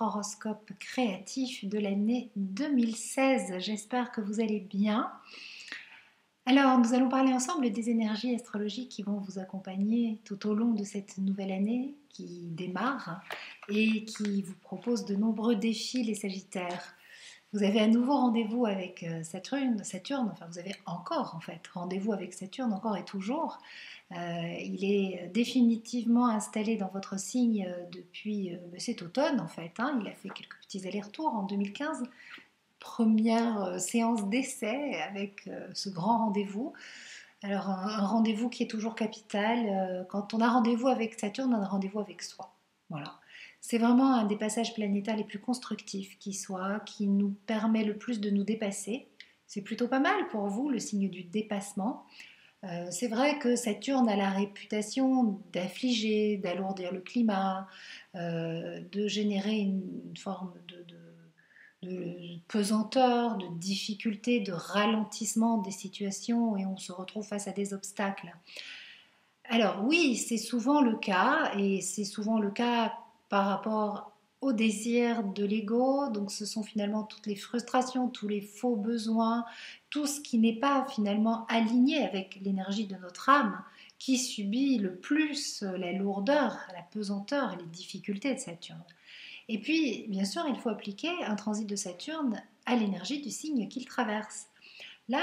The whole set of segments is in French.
horoscope créatif de l'année 2016. J'espère que vous allez bien. Alors, nous allons parler ensemble des énergies astrologiques qui vont vous accompagner tout au long de cette nouvelle année qui démarre et qui vous propose de nombreux défis, les Sagittaires. Vous avez à nouveau rendez-vous avec Saturne, enfin vous avez encore en fait rendez-vous avec Saturne, encore et toujours. Il est définitivement installé dans votre signe depuis cet automne en fait. Il a fait quelques petits allers-retours en 2015. Première séance d'essai avec ce grand rendez-vous. Alors un rendez-vous qui est toujours capital. Quand on a rendez-vous avec Saturne, on a rendez-vous avec soi. Voilà. C'est vraiment un des passages planétaires les plus constructifs qui soit, qui nous permet le plus de nous dépasser. C'est plutôt pas mal pour vous, le signe du dépassement. C'est vrai que Saturne a la réputation d'affliger, d'alourdir le climat, de générer une forme de pesanteur, de difficulté, de ralentissement des situations et on se retrouve face à des obstacles. Alors oui, c'est souvent le cas et c'est souvent le cas par rapport au désir de l'ego, donc ce sont finalement toutes les frustrations, tous les faux besoins, tout ce qui n'est pas finalement aligné avec l'énergie de notre âme qui subit le plus la lourdeur, la pesanteur et les difficultés de Saturne. Et puis, bien sûr, il faut appliquer un transit de Saturne à l'énergie du signe qu'il traverse. Là,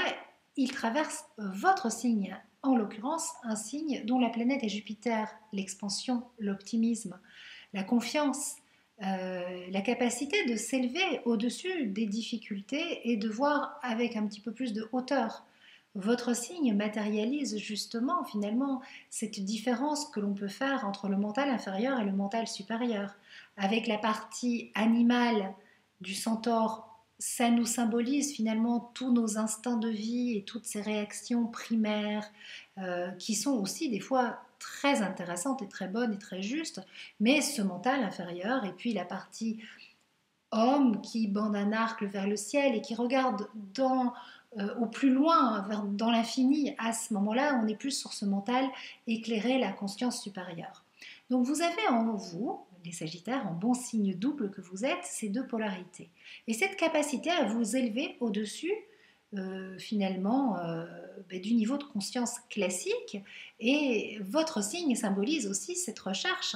il traverse votre signe, en l'occurrence un signe dont la planète est Jupiter, l'expansion, l'optimisme, la confiance, la capacité de s'élever au-dessus des difficultés et de voir avec un petit peu plus de hauteur. Votre signe matérialise justement finalement cette différence que l'on peut faire entre le mental inférieur et le mental supérieur. Avec la partie animale du centaure, ça nous symbolise finalement tous nos instincts de vie et toutes ces réactions primaires qui sont aussi des fois très intéressantes et très bonnes et très justes, mais ce mental inférieur et puis la partie homme qui bande un arc vers le ciel et qui regarde au plus loin, dans l'infini, à ce moment-là, on est plus sur ce mental éclairé, la conscience supérieure. Donc vous avez en vous, les Sagittaires, en bon signe double que vous êtes, ces deux polarités. Et cette capacité à vous élever au-dessus, finalement, du niveau de conscience classique. Et votre signe symbolise aussi cette recherche,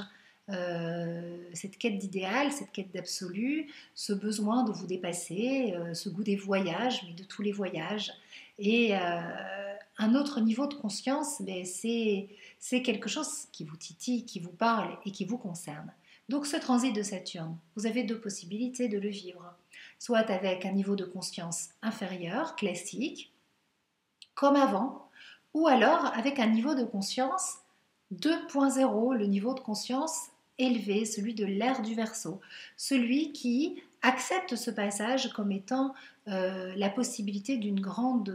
cette quête d'idéal, cette quête d'absolu, ce besoin de vous dépasser, ce goût des voyages, mais de tous les voyages. Et un autre niveau de conscience, c'est quelque chose qui vous titille, qui vous parle et qui vous concerne. Donc ce transit de Saturne, vous avez deux possibilités de le vivre. Soit avec un niveau de conscience inférieur, classique, comme avant, ou alors avec un niveau de conscience 2.0, le niveau de conscience élevé, celui de l'ère du Verseau, celui qui accepte ce passage comme étant la possibilité d'une grande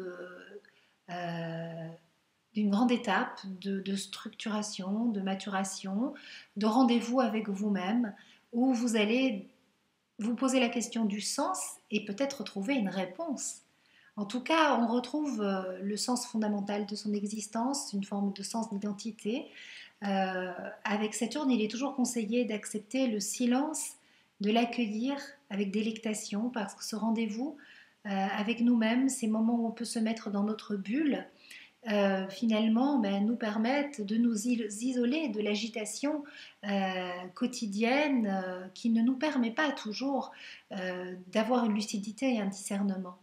étape de structuration, de maturation, de rendez-vous avec vous-même, où vous allez vous poser la question du sens et peut-être trouver une réponse. En tout cas, on retrouve le sens fondamental de son existence, une forme de sens d'identité. Avec Saturne, il est toujours conseillé d'accepter le silence, de l'accueillir avec délectation, parce que ce rendez-vous avec nous-mêmes, ces moments où on peut se mettre dans notre bulle, finalement nous permettent de nous isoler de l'agitation quotidienne qui ne nous permet pas toujours d'avoir une lucidité et un discernement.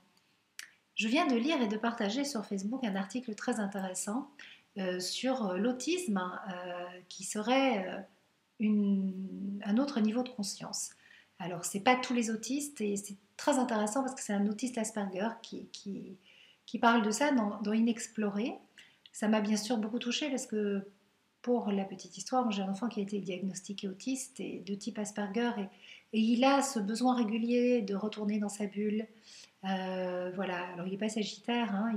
Je viens de lire et de partager sur Facebook un article très intéressant sur l'autisme qui serait un autre niveau de conscience. Alors, ce n'est pas tous les autistes et c'est très intéressant parce que c'est un autiste Asperger qui parle de ça dans Inexploré. Ça m'a bien sûr beaucoup touchée parce que pour la petite histoire, j'ai un enfant qui a été diagnostiqué autiste et de type Asperger et il a ce besoin régulier de retourner dans sa bulle. Voilà, alors il n'est pas sagittaire,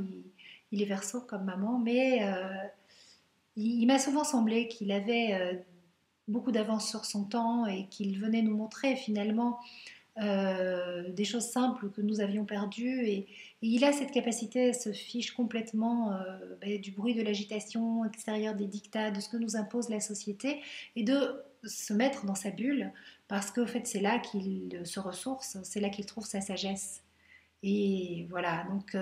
il est verseau comme maman, mais il m'a souvent semblé qu'il avait beaucoup d'avance sur son temps et qu'il venait nous montrer finalement des choses simples que nous avions perdues et il a cette capacité à se fiche complètement du bruit de l'agitation extérieure des dictats, de ce que nous impose la société et de se mettre dans sa bulle parce qu'au fait c'est là qu'il se ressource, c'est là qu'il trouve sa sagesse. Et voilà, donc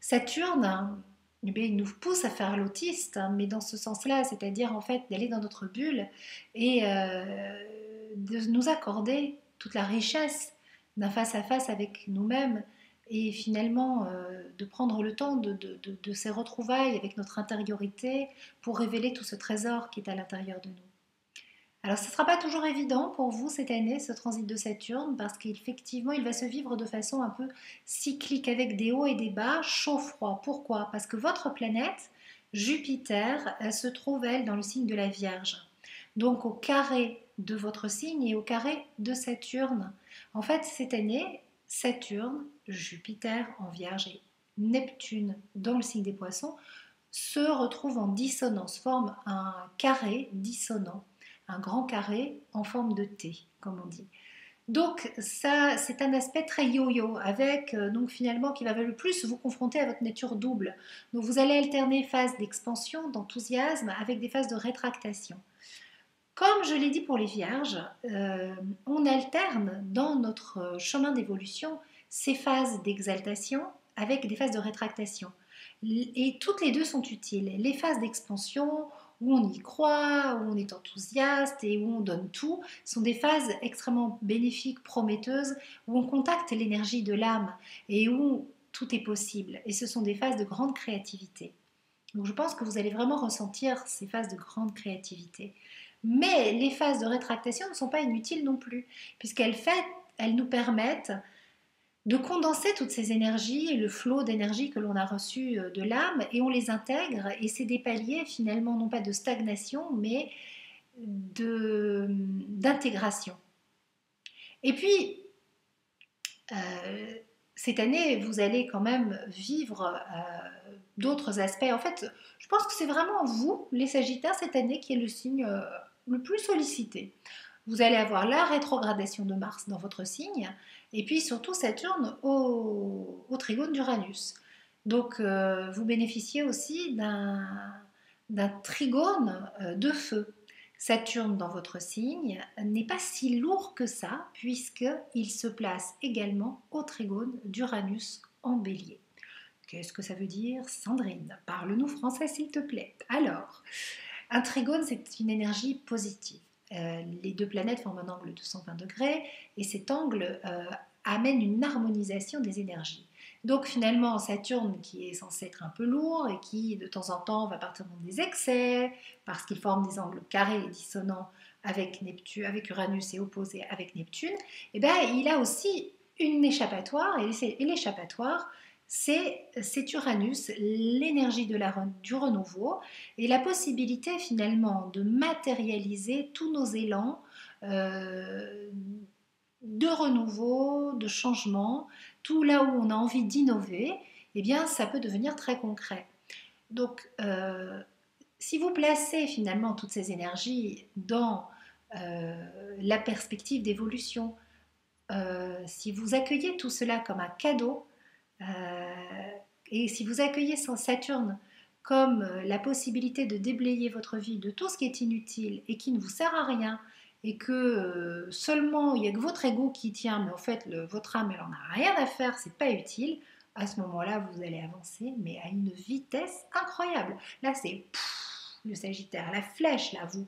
Saturne, hein, eh bien, il nous pousse à faire l'autiste, hein, mais dans ce sens-là, c'est-à-dire en fait d'aller dans notre bulle et de nous accorder toute la richesse d'un face-à-face avec nous-mêmes et finalement de prendre le temps de ces retrouvailles avec notre intériorité pour révéler tout ce trésor qui est à l'intérieur de nous. Alors, ce ne sera pas toujours évident pour vous cette année, ce transit de Saturne, parce qu'effectivement, il va se vivre de façon un peu cyclique, avec des hauts et des bas, chaud-froid. Pourquoi? Parce que votre planète, Jupiter, elle se trouve, elle, dans le signe de la Vierge. Donc, au carré de votre signe et au carré de Saturne. En fait, cette année, Saturne, Jupiter en Vierge et Neptune dans le signe des Poissons se retrouvent en dissonance, forment un carré dissonant, un grand carré en forme de T, comme on dit. Donc ça, c'est un aspect très yo-yo, avec donc finalement qui va le plus vous confronter à votre nature double. Donc vous allez alterner phases d'expansion, d'enthousiasme, avec des phases de rétractation. Comme je l'ai dit pour les vierges, on alterne dans notre chemin d'évolution ces phases d'exaltation avec des phases de rétractation. Et toutes les deux sont utiles. Les phases d'expansion, où on y croit, où on est enthousiaste et où on donne tout, sont des phases extrêmement bénéfiques, prometteuses, où on contacte l'énergie de l'âme et où tout est possible. Et ce sont des phases de grande créativité. Donc je pense que vous allez vraiment ressentir ces phases de grande créativité. Mais les phases de rétractation ne sont pas inutiles non plus, puisqu'elles nous permettent de condenser toutes ces énergies et le flot d'énergie que l'on a reçu de l'âme, et on les intègre, et c'est des paliers finalement non pas de stagnation, mais d'intégration. Et puis, cette année, vous allez quand même vivre d'autres aspects. En fait, je pense que c'est vraiment vous, les Sagittaires, cette année, qui est le signe le plus sollicité. Vous allez avoir la rétrogradation de Mars dans votre signe, et puis surtout Saturne au trigone d'Uranus. Donc, vous bénéficiez aussi d'un trigone de feu. Saturne dans votre signe n'est pas si lourd que ça, puisqu'il se place également au trigone d'Uranus en bélier. Qu'est-ce que ça veut dire, Sandrine? Parle-nous français s'il te plaît. Alors, un trigone, c'est une énergie positive. Les deux planètes forment un angle de 120 degrés et cet angle amène une harmonisation des énergies. Donc finalement, Saturne, qui est censé être un peu lourd et qui de temps en temps va partir dans des excès parce qu'il forme des angles carrés et dissonants avec Neptune, avec Uranus et opposé avec Neptune, eh bien, il a aussi une échappatoire, et l'échappatoire, c'est Uranus, l'énergie du renouveau et la possibilité finalement de matérialiser tous nos élans de renouveau, de changement, tout là où on a envie d'innover, eh bien ça peut devenir très concret. Donc si vous placez finalement toutes ces énergies dans la perspective d'évolution, si vous accueillez tout cela comme un cadeau, et si vous accueillez Saturne comme la possibilité de déblayer votre vie de tout ce qui est inutile et qui ne vous sert à rien, et que seulement il n'y a que votre ego qui tient, mais en fait votre âme elle en a rien à faire, c'est pas utile, à ce moment-là vous allez avancer, mais à une vitesse incroyable. Là c'est le Sagittaire, la flèche là, vous,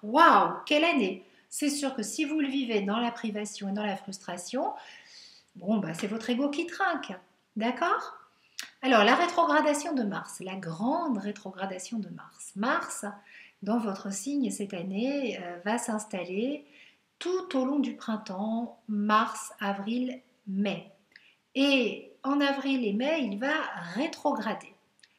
waouh, quelle année! C'est sûr que si vous le vivez dans la privation et dans la frustration, bon bah c'est votre ego qui trinque, d'accord? Alors, la rétrogradation de Mars, la grande rétrogradation de Mars. Mars, dans votre signe cette année, va s'installer tout au long du printemps, mars, avril, mai. Et en avril et mai, il va rétrograder.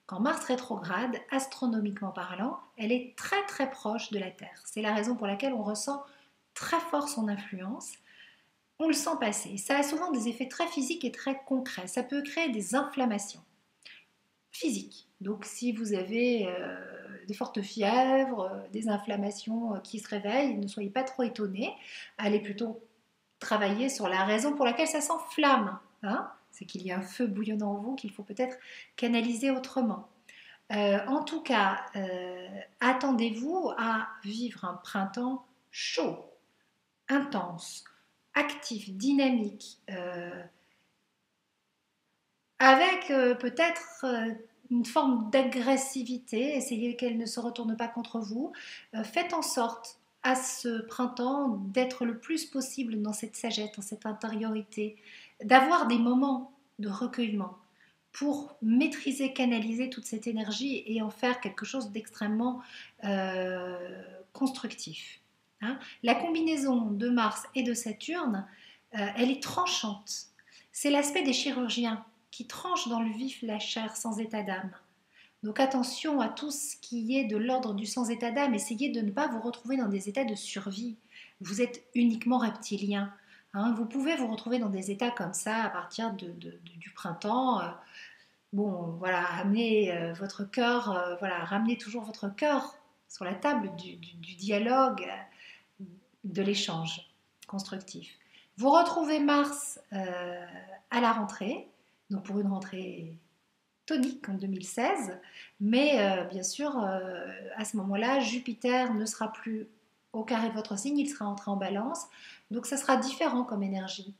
Quand Mars rétrograde, astronomiquement parlant, elle est très très proche de la Terre. C'est la raison pour laquelle on ressent très fort son influence. On le sent passer. Ça a souvent des effets très physiques et très concrets. Ça peut créer des inflammations physiques. Donc si vous avez des fortes fièvres, des inflammations qui se réveillent, ne soyez pas trop étonnés. Allez plutôt travailler sur la raison pour laquelle ça s'enflamme. Hein, c'est qu'il y a un feu bouillonnant en vous qu'il faut peut-être canaliser autrement. En tout cas, attendez-vous à vivre un printemps chaud, intense, actif, dynamique, avec peut-être une forme d'agressivité, essayez qu'elle ne se retourne pas contre vous. Faites en sorte à ce printemps d'être le plus possible dans cette sagesse, dans cette intériorité, d'avoir des moments de recueillement pour maîtriser, canaliser toute cette énergie et en faire quelque chose d'extrêmement constructif. Hein. La combinaison de Mars et de Saturne, elle est tranchante. C'est l'aspect des chirurgiens qui tranchent dans le vif la chair sans état d'âme. Donc attention à tout ce qui est de l'ordre du sans état d'âme. Essayez de ne pas vous retrouver dans des états de survie. Vous êtes uniquement reptilien. Hein. Vous pouvez vous retrouver dans des états comme ça à partir du printemps. Bon, voilà, ramenez votre cœur, voilà, ramenez toujours votre cœur sur la table du dialogue, de l'échange constructif. Vous retrouvez Mars à la rentrée, donc pour une rentrée tonique en 2016, mais bien sûr, à ce moment-là, Jupiter ne sera plus au carré de votre signe, il sera entré en balance, donc ça sera différent comme énergie.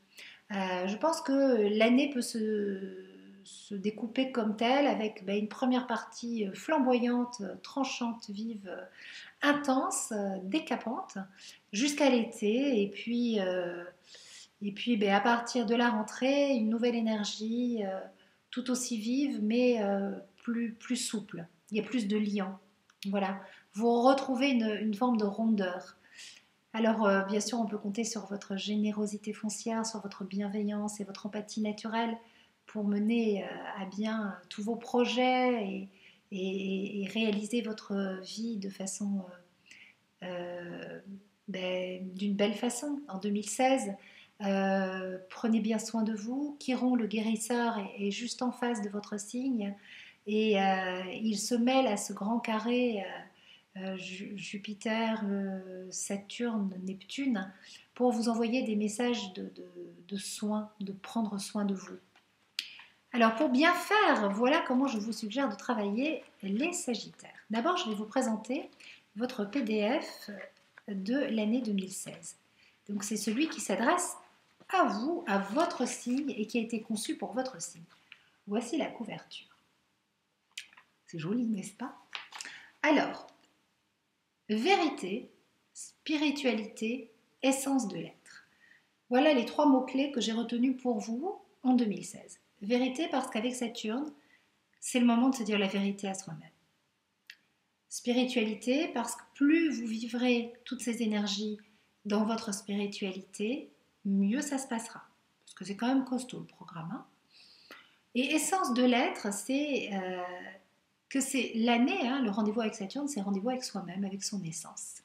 Je pense que l'année peut se découper comme telle, avec une première partie flamboyante, tranchante, vive, intense, décapante, jusqu'à l'été, et puis à partir de la rentrée, une nouvelle énergie tout aussi vive, mais plus souple. Il y a plus de liant. Voilà. Vous retrouvez une forme de rondeur. Alors, bien sûr, on peut compter sur votre générosité foncière, sur votre bienveillance et votre empathie naturelle pour mener à bien tous vos projets et réaliser votre vie de façon d'une belle façon. En 2016, prenez bien soin de vous. Chiron, le guérisseur, est juste en face de votre signe et il se mêle à ce grand carré Jupiter, Saturne, Neptune pour vous envoyer des messages de soins, de prendre soin de vous. Alors pour bien faire, voilà comment je vous suggère de travailler les Sagittaires. D'abord, je vais vous présenter votre PDF de l'année 2016. Donc c'est celui qui s'adresse à vous, à votre signe et qui a été conçu pour votre signe. Voici la couverture. C'est joli, n'est-ce pas? Alors, vérité, spiritualité, essence de l'être. Voilà les 3 mots-clés que j'ai retenus pour vous en 2016. Vérité parce qu'avec Saturne, c'est le moment de se dire la vérité à soi-même. Spiritualité parce que plus vous vivrez toutes ces énergies dans votre spiritualité, mieux ça se passera. Parce que c'est quand même costaud le programme. Hein. Et essence de l'être, c'est que c'est l'année, hein, le rendez-vous avec Saturne, c'est le rendez-vous avec soi-même, avec son essence.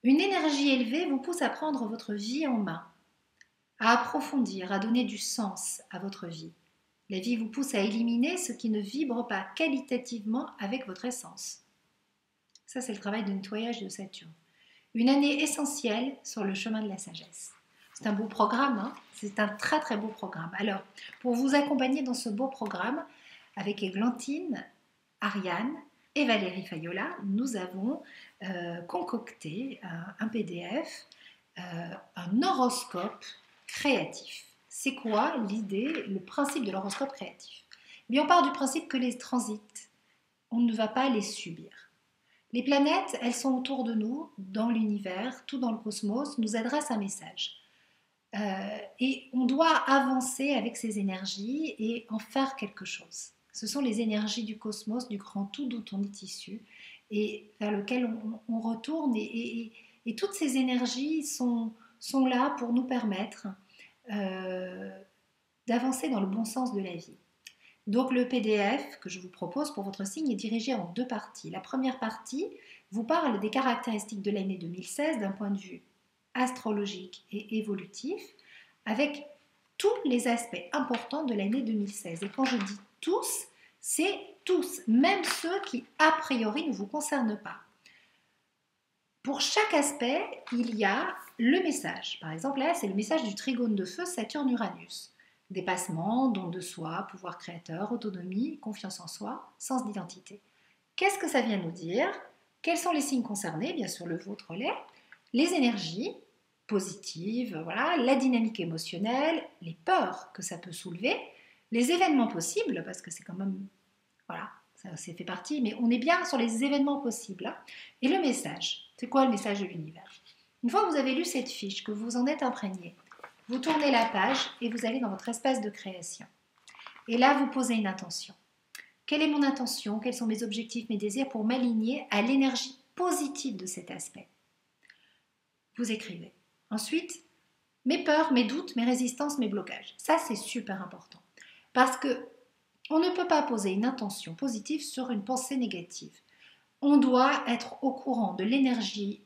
Une énergie élevée vous pousse à prendre votre vie en main, à approfondir, à donner du sens à votre vie. La vie vous pousse à éliminer ce qui ne vibre pas qualitativement avec votre essence. Ça, c'est le travail de nettoyage de Saturne. Une année essentielle sur le chemin de la sagesse. C'est un beau programme, hein, c'est un très très beau programme. Alors, pour vous accompagner dans ce beau programme, avec Églantine, Ariane et Valérie Fayola, nous avons concocté un PDF, un horoscope créatif. C'est quoi l'idée, le principe de l'horoscope créatif? Eh bien, on part du principe que les transits, on ne va pas les subir. Les planètes, elles sont autour de nous, dans l'univers, tout dans le cosmos, nous adressent un message. Et on doit avancer avec ces énergies et en faire quelque chose. Ce sont les énergies du cosmos, du grand tout dont on est issu et vers lequel on retourne. Et toutes ces énergies sont là pour nous permettre d'avancer dans le bon sens de la vie. Donc le PDF que je vous propose pour votre signe est dirigé en 2 parties. La première partie vous parle des caractéristiques de l'année 2016 d'un point de vue astrologique et évolutif, avec tous les aspects importants de l'année 2016. Et quand je dis tous, c'est tous, même ceux qui a priori ne vous concernent pas. Pour chaque aspect, il y a le message. Par exemple, là, c'est le message du trigone de feu Saturne-Uranus. Dépassement, don de soi, pouvoir créateur, autonomie, confiance en soi, sens d'identité. Qu'est-ce que ça vient nous dire? Quels sont les signes concernés? Bien sûr, le vôtre l'est. Les énergies positives, voilà, la dynamique émotionnelle, les peurs que ça peut soulever, les événements possibles, parce que c'est quand même, voilà, ça fait partie, mais on est bien sur les événements possibles. Hein. Et le message, c'est quoi le message de l'univers? Une fois que vous avez lu cette fiche, que vous en êtes imprégné, vous tournez la page et vous allez dans votre espace de création. Et là, vous posez une intention. Quelle est mon intention? Quels sont mes objectifs, mes désirs pour m'aligner à l'énergie positive de cet aspect? Vous écrivez. Ensuite, mes peurs, mes doutes, mes résistances, mes blocages. Ça, c'est super important. Parce que on ne peut pas poser une intention positive sur une pensée négative. On doit être au courant de l'énergie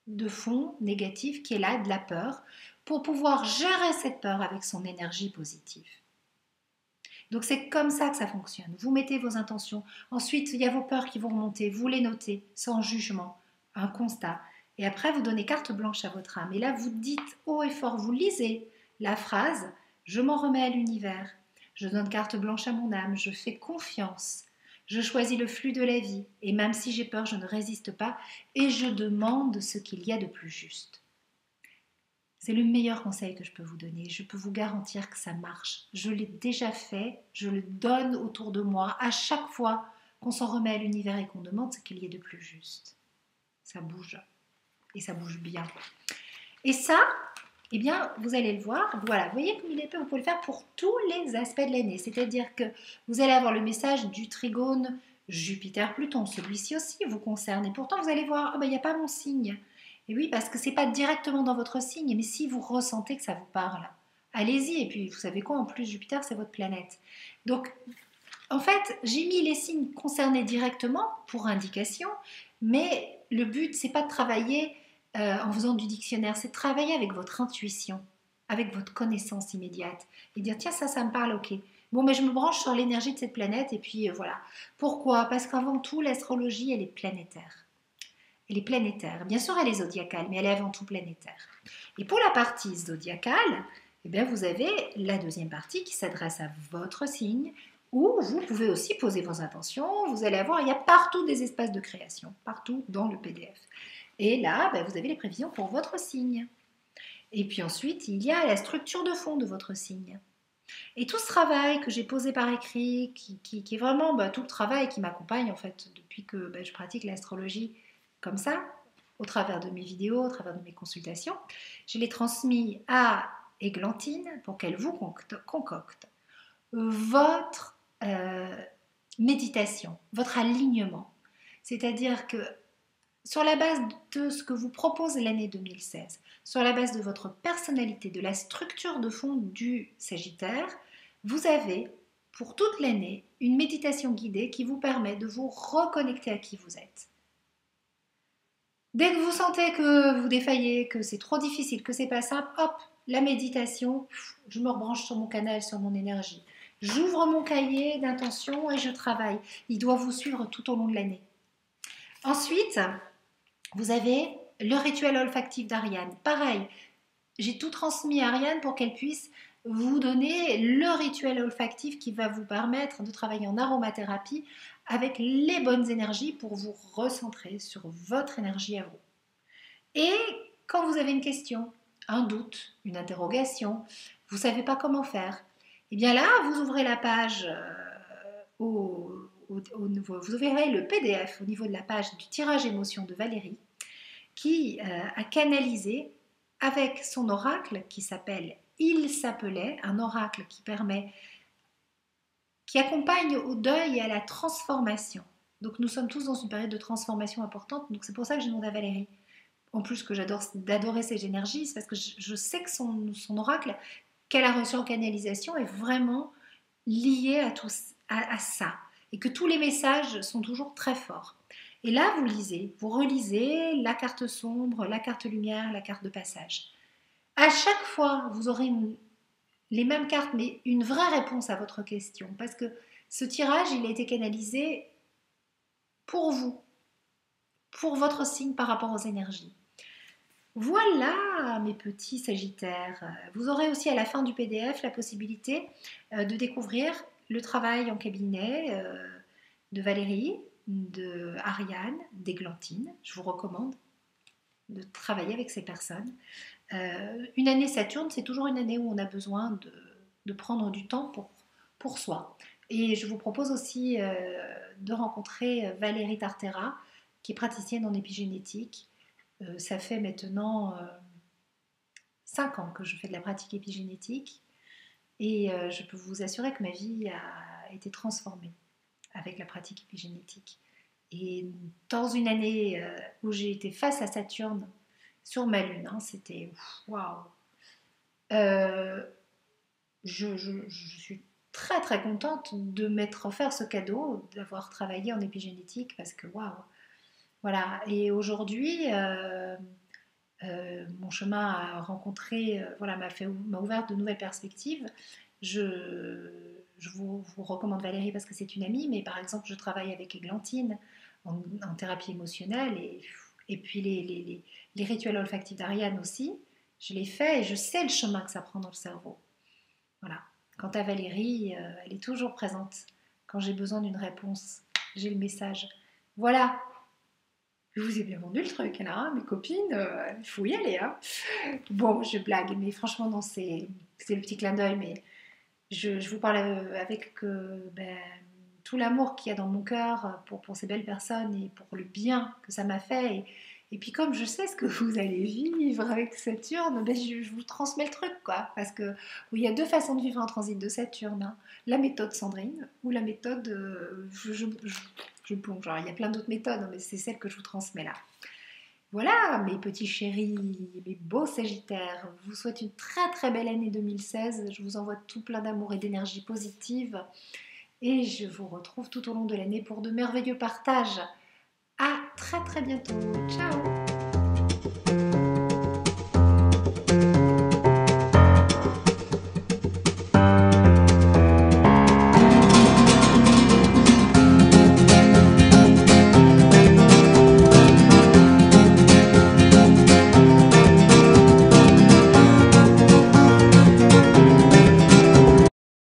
de fond négative qui est là, de la peur, pour pouvoir gérer cette peur avec son énergie positive. Donc c'est comme ça que ça fonctionne. Vous mettez vos intentions. Ensuite, il y a vos peurs qui vont remonter. Vous les notez sans jugement, un constat. Et après, vous donnez carte blanche à votre âme. Et là, vous dites haut et fort, vous lisez la phrase « Je m'en remets à l'univers. Je donne carte blanche à mon âme. Je fais confiance. Je choisis le flux de la vie. Et même si j'ai peur, je ne résiste pas. Et je demande ce qu'il y a de plus juste. » C'est le meilleur conseil que je peux vous donner. Je peux vous garantir que ça marche. Je l'ai déjà fait, je le donne autour de moi. À chaque fois qu'on s'en remet à l'univers et qu'on demande ce qu'il y ait de plus juste. Ça bouge. Et ça bouge bien. Et ça, eh bien, vous allez le voir. Voilà, vous voyez comme il est épais, vous pouvez le faire pour tous les aspects de l'année. C'est-à-dire que vous allez avoir le message du trigone Jupiter-Pluton. Celui-ci aussi vous concerne. Et pourtant, vous allez voir, il n'y a pas mon signe. Et oui, parce que ce n'est pas directement dans votre signe, mais si vous ressentez que ça vous parle, allez-y. Et puis, vous savez quoi, en plus, Jupiter, c'est votre planète. Donc, en fait, j'ai mis les signes concernés directement pour indication, mais le but, c'est pas de travailler en faisant du dictionnaire, c'est de travailler avec votre intuition, avec votre connaissance immédiate, et dire, tiens, ça me parle, ok. Bon, mais je me branche sur l'énergie de cette planète, et puis voilà. Pourquoi? Parce qu'avant tout, l'astrologie, elle est planétaire. Elle est planétaire. Bien sûr, elle est zodiacale, mais elle est avant tout planétaire. Et pour la partie zodiacale, eh bien, vous avez la deuxième partie qui s'adresse à votre signe, où vous pouvez aussi poser vos intentions. Vous allez avoir, il y a partout des espaces de création, partout dans le PDF. Et là, vous avez les prévisions pour votre signe. Et puis ensuite, il y a la structure de fond de votre signe. Et tout ce travail que j'ai posé par écrit, qui est vraiment tout le travail qui m'accompagne en fait depuis que je pratique l'astrologie comme ça, au travers de mes vidéos, au travers de mes consultations, je l'ai transmis à Églantine pour qu'elle vous concocte votre méditation, votre alignement. C'est-à-dire que sur la base de ce que vous propose l'année 2016, sur la base de votre personnalité, de la structure de fond du Sagittaire, vous avez pour toute l'année une méditation guidée qui vous permet de vous reconnecter à qui vous êtes. Dès que vous sentez que vous défaillez, que c'est trop difficile, que c'est pas simple, hop, la méditation, je me rebranche sur mon canal, sur mon énergie. J'ouvre mon cahier d'intention et je travaille. Il doit vous suivre tout au long de l'année. Ensuite, vous avez le rituel olfactif d'Ariane. Pareil, j'ai tout transmis à Ariane pour qu'elle puisse vous donner le rituel olfactif qui va vous permettre de travailler en aromathérapie avec les bonnes énergies pour vous recentrer sur votre énergie à vous. Et quand vous avez une question, un doute, une interrogation, vous ne savez pas comment faire, et bien là, vous ouvrez la page vous ouvrez le PDF au niveau de la page du tirage émotion de Valérie qui a canalisé avec son oracle qui s'appelle Il s'appelait, un oracle qui accompagne au deuil et à la transformation. Donc nous sommes tous dans une période de transformation importante, donc c'est pour ça que j'ai demandé à Valérie. En plus que j'adore d'adorer ces énergies, c'est parce que je sais que son oracle qu'elle a reçu en canalisation est vraiment lié à ça, et que tous les messages sont toujours très forts. Et là, vous lisez, vous relisez la carte sombre, la carte lumière, la carte de passage. À chaque fois, vous aurez les mêmes cartes, mais une vraie réponse à votre question. Parce que ce tirage, il a été canalisé pour vous, pour votre signe par rapport aux énergies. Voilà, mes petits Sagittaires. Vous aurez aussi à la fin du PDF la possibilité de découvrir le travail en cabinet de Valérie, de Ariane, d'Églantine. Je vous recommande de travailler avec ces personnes. Une année Saturne, c'est toujours une année où on a besoin de prendre du temps pour soi. Et je vous propose aussi de rencontrer Valérie Tartera, qui est praticienne en épigénétique. Ça fait maintenant 5 ans que je fais de la pratique épigénétique et je peux vous assurer que ma vie a été transformée avec la pratique épigénétique. Et dans une année où j'ai été face à Saturne sur ma lune, hein, c'était waouh! Euh, je suis très très contente de m'être offert ce cadeau, d'avoir travaillé en épigénétique parce que waouh! Voilà, et aujourd'hui, mon chemin a rencontré, voilà, m'a ouvert de nouvelles perspectives. Je vous recommande Valérie parce que c'est une amie, mais par exemple, je travaille avec Églantine en thérapie émotionnelle et puis les rituels olfactifs d'Ariane aussi. Je les fais et je sais le chemin que ça prend dans le cerveau. Voilà. Quant à Valérie, elle est toujours présente. Quand j'ai besoin d'une réponse, j'ai le message. Voilà, je vous ai bien vendu le truc, là, hein, mes copines, il faut y aller. Hein. Bon, je blague, mais franchement, non, c'est le petit clin d'œil, mais je vous parle avec tout l'amour qu'il y a dans mon cœur pour ces belles personnes et pour le bien que ça m'a fait. Et puis comme je sais ce que vous allez vivre avec Saturne, ben je vous transmets le truc, quoi. Parce que oui, il y a deux façons de vivre un transit de Saturne. Hein. La méthode Sandrine ou la méthode je plonge. Alors, il y a plein d'autres méthodes, hein, mais c'est celle que je vous transmets là. Voilà, mes petits chéris, mes beaux Sagittaires, je vous souhaite une très très belle année 2016. Je vous envoie tout plein d'amour et d'énergie positive. Et je vous retrouve tout au long de l'année pour de merveilleux partages. À très très bientôt. Ciao!